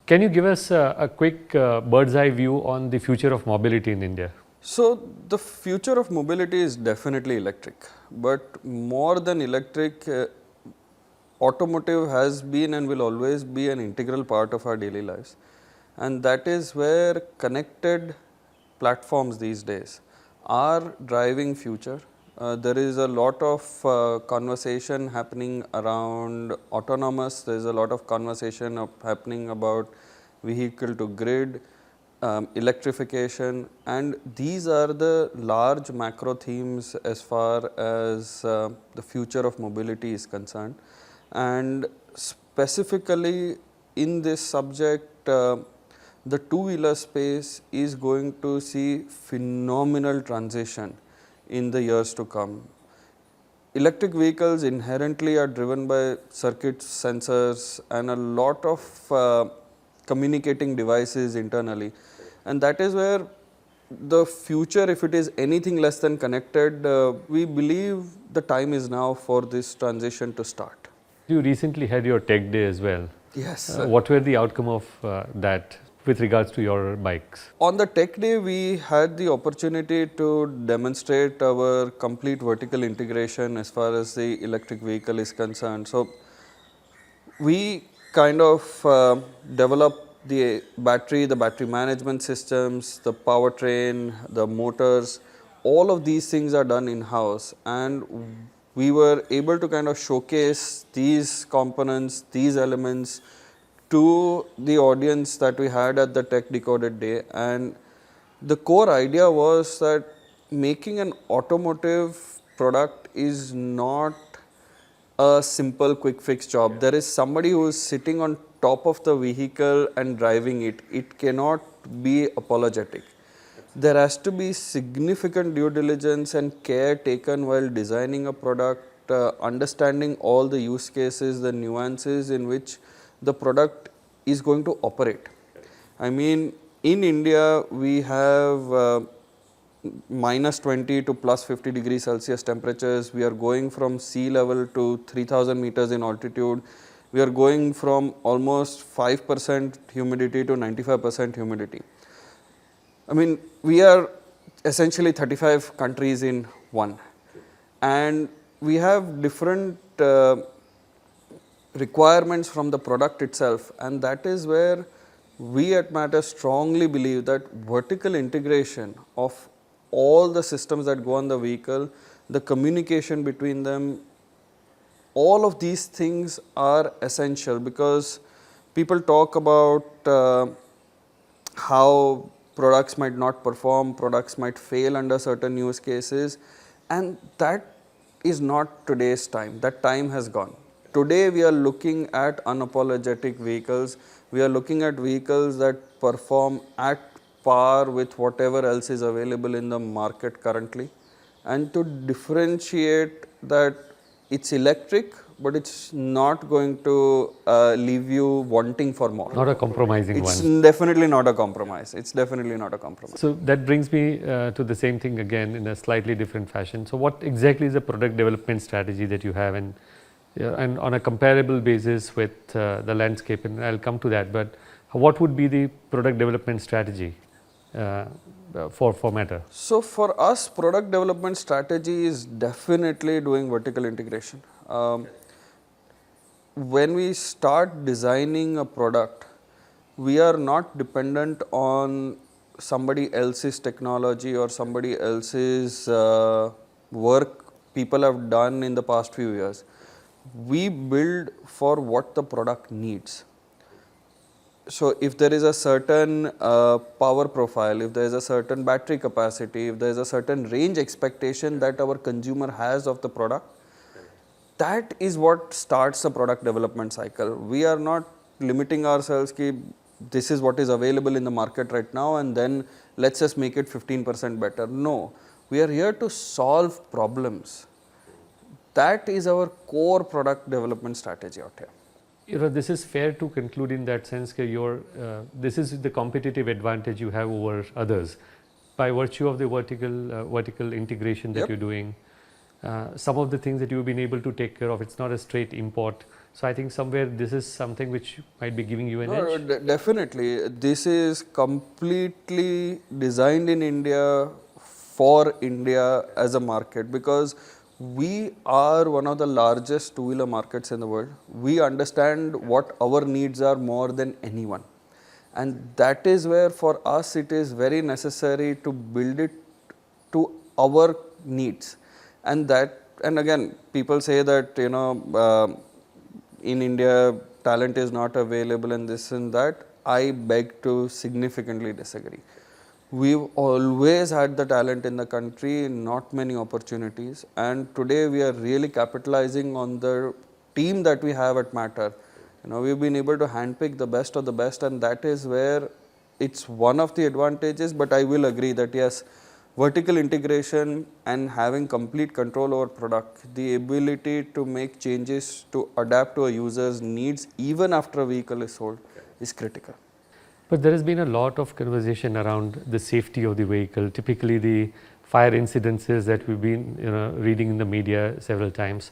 Can you give us a quick bird's eye view on the future of mobility in India? So, the future of mobility is definitely electric, but more than electric, automotive has been and will always be an integral part of our daily lives, and that is where connected platforms these days are driving future. There is a lot of conversation happening around autonomous, there is a lot of conversation happening about vehicle to grid, electrification, and these are the large macro themes as far as the future of mobility is concerned. And specifically in this subject, the two-wheeler space is going to see phenomenal transition in the years to come. Electric vehicles inherently are driven by circuits, sensors, and a lot of communicating devices internally, and that is where the future, if it is anything less than connected, we believe the time is now for this transition to start. You recently had your tech day as well. Yes. What were the outcome of that with regards to your bikes? On the tech day, we had the opportunity to demonstrate our complete vertical integration as far as the electric vehicle is concerned. So, we kind of developed the battery management systems, the powertrain, the motors, all of these things are done in-house, and we were able to kind of showcase these components, these elements to the audience that we had at the Tech Decoded Day. And the core idea was that making an automotive product is not a simple quick fix job. There is somebody who is sitting on top of the vehicle and driving it. It cannot be apologetic. There has to be significant due diligence and care taken while designing a product, understanding all the use cases, the nuances in which the product is going to operate. I mean, in India, we have minus 20 to plus 50 degrees Celsius temperatures. We are going from sea level to 3000 meters in altitude. We are going from almost 5% humidity to 95% humidity. I mean, we are essentially 35 countries in one, and we have different requirements from the product itself, and that is where we at Matter strongly believe that vertical integration of all the systems that go on the vehicle, the communication between them, all of these things are essential, because people talk about how products might not perform, products might fail under certain use cases, and that is not today's time. That time has gone. Today we are looking at unapologetic vehicles. We are looking at vehicles that perform at par with whatever else is available in the market currently, and to differentiate that it's electric, but it's not going to leave you wanting for more. Not a compromising one. It's definitely not a compromise. It's definitely not a compromise. So that brings me to the same thing again in a slightly different fashion. So what exactly is the product development strategy that you have, and on a comparable basis with the landscape, and I'll come to that, but what would be the product development strategy for Matter? So for us, product development strategy is definitely doing vertical integration. When we start designing a product, we are not dependent on somebody else's technology or somebody else's work people have done in the past few years. We build for what the product needs. So if there is a certain power profile, if there is a certain battery capacity, if there is a certain range expectation that our consumer has of the product, that is what starts a product development cycle. We are not limiting ourselves ki this is what is available in the market right now and then let's just make it 15% better. No, we are here to solve problems. That is our core product development strategy out here. You know, this is fair to conclude in that sense that this is the competitive advantage you have over others by virtue of the vertical integration that you're doing. Some of the things that you've been able to take care of, it's not a straight import So I think somewhere this is something which might be giving you an No, edge. definitely. This is completely designed in India for India as a market, because we are one of the largest two-wheeler markets in the world. We understand what our needs are more than anyone. And that is where for us it is very necessary to build it to our needs. And again, people say that, in India, talent is not available and this and that. I beg to significantly disagree. We've always had the talent in the country, not many opportunities. And today we are really capitalizing on the team that we have at Matter. We've been able to handpick the best of the best, and that is where it's one of the advantages. But I will agree that yes, vertical integration and having complete control over product, the ability to make changes to adapt to a user's needs even after a vehicle is sold, is critical. But there has been a lot of conversation around the safety of the vehicle, typically the fire incidences that we've been reading in the media several times.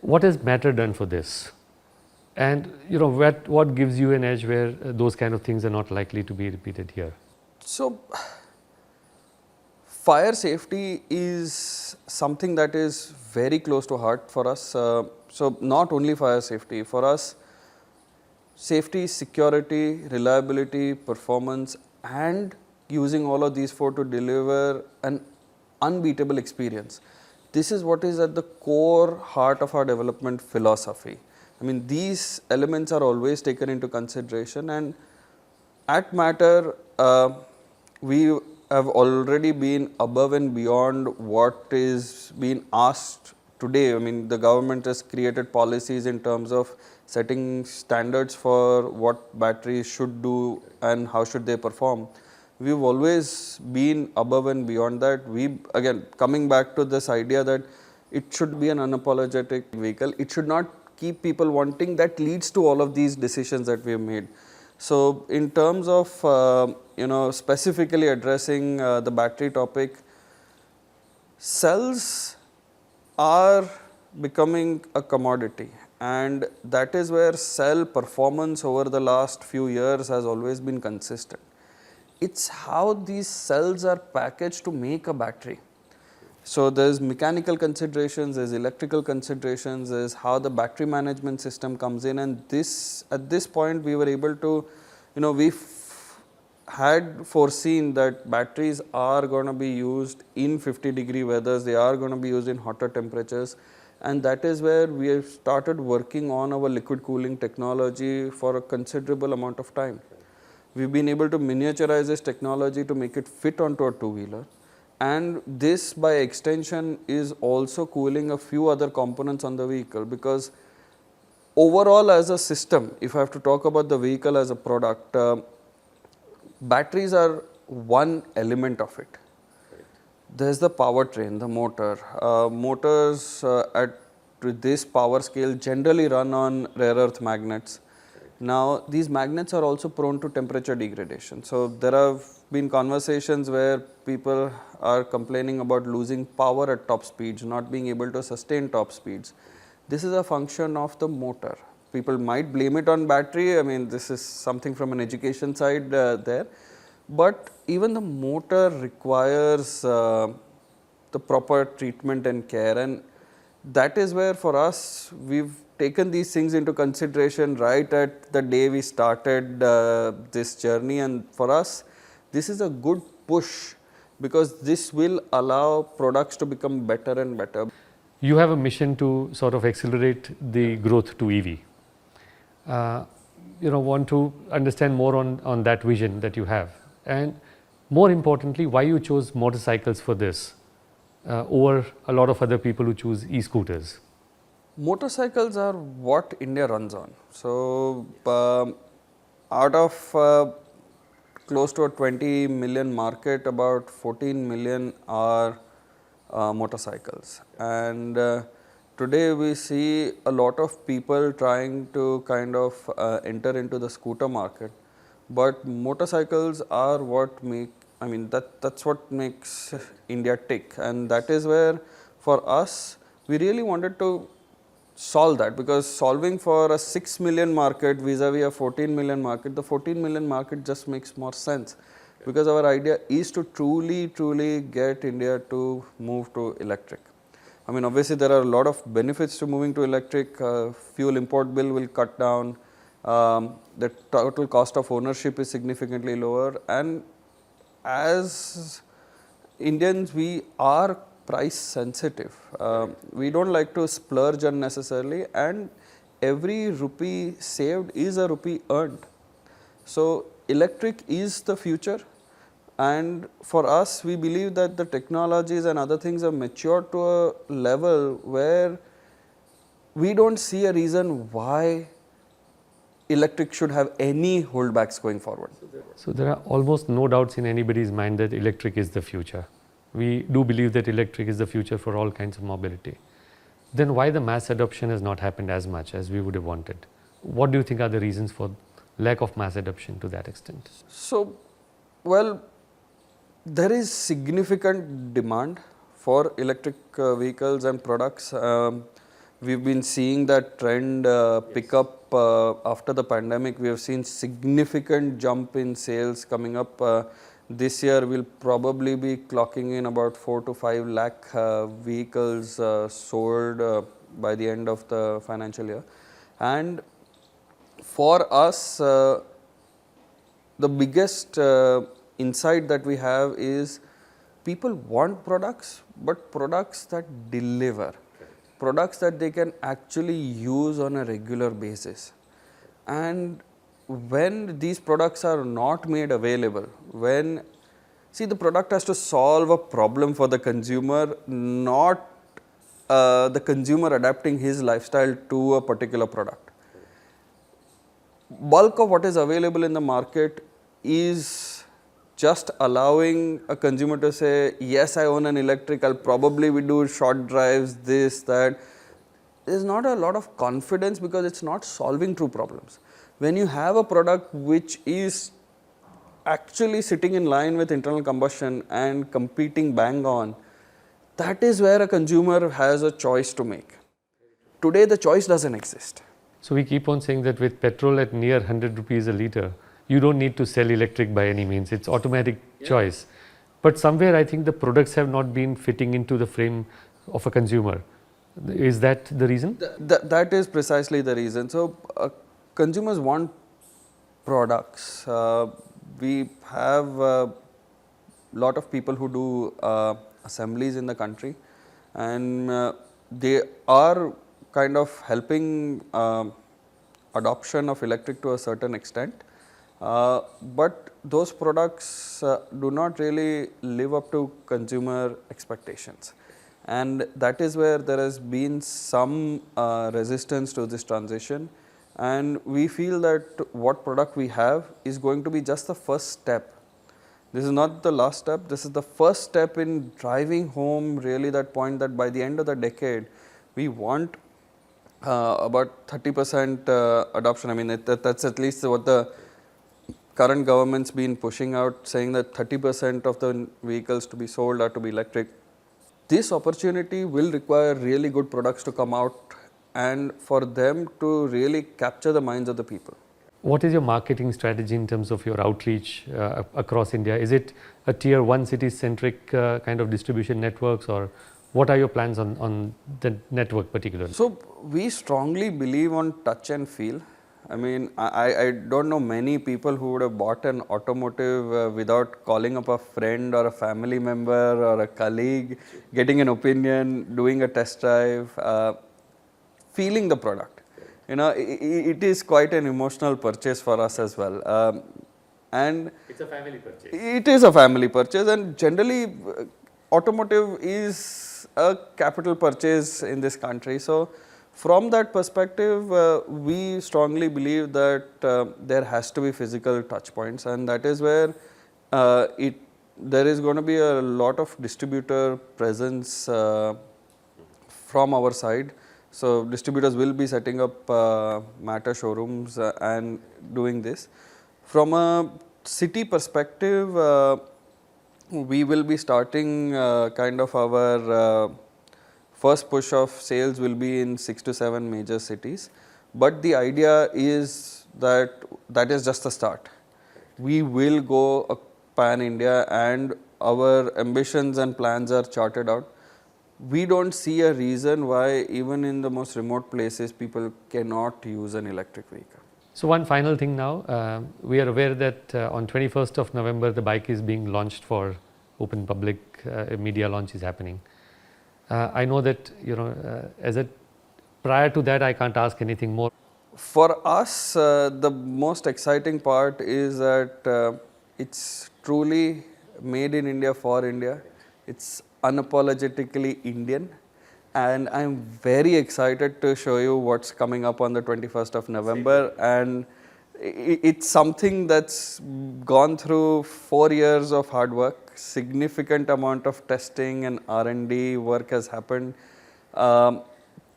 What has Matter done for this? And what gives you an edge where those kind of things are not likely to be repeated here? So, fire safety is something that is very close to heart for us. So not only fire safety, for us, safety, security, reliability, performance, and using all of these four to deliver an unbeatable experience. This is what is at the core heart of our development philosophy. I mean, these elements are always taken into consideration, and at Matter, we have already been above and beyond what is being asked today. I mean, the government has created policies in terms of setting standards for what batteries should do and how should they perform. We've always been above and beyond that. We, again, coming back to this idea that it should be an unapologetic vehicle. It should not keep people wanting. That leads to all of these decisions that we have made. So, in terms of specifically addressing the battery topic, cells are becoming a commodity, and that is where cell performance over the last few years has always been consistent. It's how these cells are packaged to make a battery. So, there's mechanical considerations, there's electrical considerations, there's how the battery management system comes in, and at this point we were able to, we had foreseen that batteries are going to be used in 50-degree weathers, they are going to be used in hotter temperatures, and that is where we have started working on our liquid cooling technology for a considerable amount of time. We've been able to miniaturize this technology to make it fit onto a two-wheeler. And this by extension is also cooling a few other components on the vehicle, because overall as a system, if I have to talk about the vehicle as a product, batteries are one element of it. There's the powertrain, the motor. Motors at this power scale generally run on rare earth magnets. Now, these magnets are also prone to temperature degradation. So, there have been conversations where people are complaining about losing power at top speeds, not being able to sustain top speeds. This is a function of the motor. People might blame it on battery. I mean, this is something from an education side there. But even the motor requires the proper treatment and care, and that is where for us, we've taken these things into consideration right at the day we started this journey, and for us this is a good push, because this will allow products to become better and better. You have a mission to sort of accelerate the growth to EV. Want to understand more on that vision that you have, and more importantly, why you chose motorcycles for this over a lot of other people who choose e-scooters. Motorcycles are what India runs on. So, out of close to a 20 million market, about 14 million are motorcycles. And today we see a lot of people trying to kind of enter into the scooter market. But motorcycles are what that's what makes India tick. And that is where for us, we really wanted to solve that, because solving for a 6 million market vis-a-vis a 14 million market, the 14 million market just makes more sense, because our idea is to truly get India to move to electric. I mean, obviously there are a lot of benefits to moving to electric. Fuel import bill will cut down, the total cost of ownership is significantly lower, and as Indians, we are price sensitive. We don't like to splurge unnecessarily, and every rupee saved is a rupee earned. So, electric is the future, and for us, we believe that the technologies and other things have matured to a level where we don't see a reason why electric should have any holdbacks going forward. So there are almost no doubts in anybody's mind that electric is the future. We do believe that electric is the future for all kinds of mobility. Then why the mass adoption has not happened as much as we would have wanted? What do you think are the reasons for lack of mass adoption to that extent? So, well, there is significant demand for electric vehicles and products. We've been seeing that trend pick up after the pandemic. We have seen significant jump in sales coming up. This year we'll probably be clocking in about 4 to 5 lakh vehicles sold by the end of the financial year. And for us, the biggest insight that we have is people want products, but products that deliver, products that they can actually use on a regular basis. And when these products are not made available, see, the product has to solve a problem for the consumer, not the consumer adapting his lifestyle to a particular product. Bulk of what is available in the market is just allowing a consumer to say, yes, I own an electric, I'll probably do short drives, this, that. There's not a lot of confidence because it's not solving true problems. When you have a product which is actually sitting in line with internal combustion and competing bang on, that is where a consumer has a choice to make. Today, the choice doesn't exist. So we keep on saying that with petrol at near 100 rupees a litre, you don't need to sell electric by any means, it's automatic choice. But somewhere I think the products have not been fitting into the frame of a consumer. Is that the reason? That is precisely the reason. So, consumers want products. We have a lot of people who do assemblies in the country, and they are kind of helping adoption of electric to a certain extent. But those products do not really live up to consumer expectations, and that is where there has been some resistance to this transition, and we feel that what product we have is going to be just the first step. This is not the last step, this is the first step in driving home really that point that by the end of the decade we want about 30% adoption. I mean that's at least what the current government's been pushing out, saying that 30% of the vehicles to be sold are to be electric. This opportunity will require really good products to come out and for them to really capture the minds of the people. What is your marketing strategy in terms of your outreach across India? Is it a tier 1 city centric kind of distribution networks, or what are your plans on the network particularly? So, we strongly believe on touch and feel. I mean, I don't know many people who would have bought an automotive without calling up a friend or a family member or a colleague, getting an opinion, doing a test drive, feeling the product. You know, it is quite an emotional purchase for us as well. And it's a family purchase. It is a family purchase, and generally automotive is a capital purchase in this country. So, from that perspective, we strongly believe that there has to be physical touch points, and that is where there is going to be a lot of distributor presence from our side. So, distributors will be setting up matter showrooms and doing this. From a city perspective, we will be starting kind of our first push of sales will be in 6 to 7 major cities. But the idea is that is just the start. We will go pan India, and our ambitions and plans are charted out. We don't see a reason why even in the most remote places people cannot use an electric vehicle. So one final thing now, we are aware that on 21st of November the bike is being launched for open public, media launch is happening. I know that prior to that I can't ask anything more. For us, the most exciting part is that it's truly made in India for India. It's unapologetically Indian, and I'm very excited to show you what's coming up on the 21st of November. And it's something that's gone through 4 years of hard work. Significant amount of testing and R&D work has happened.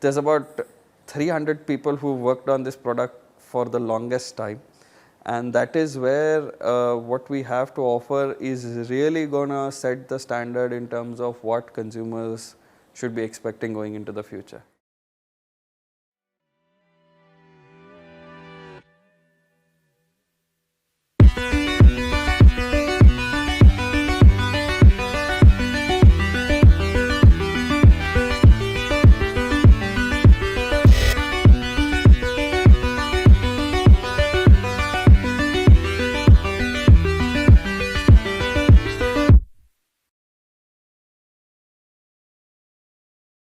There's about 300 people who worked on this product for the longest time, and that is where what we have to offer is really gonna set the standard in terms of what consumers should be expecting going into the future.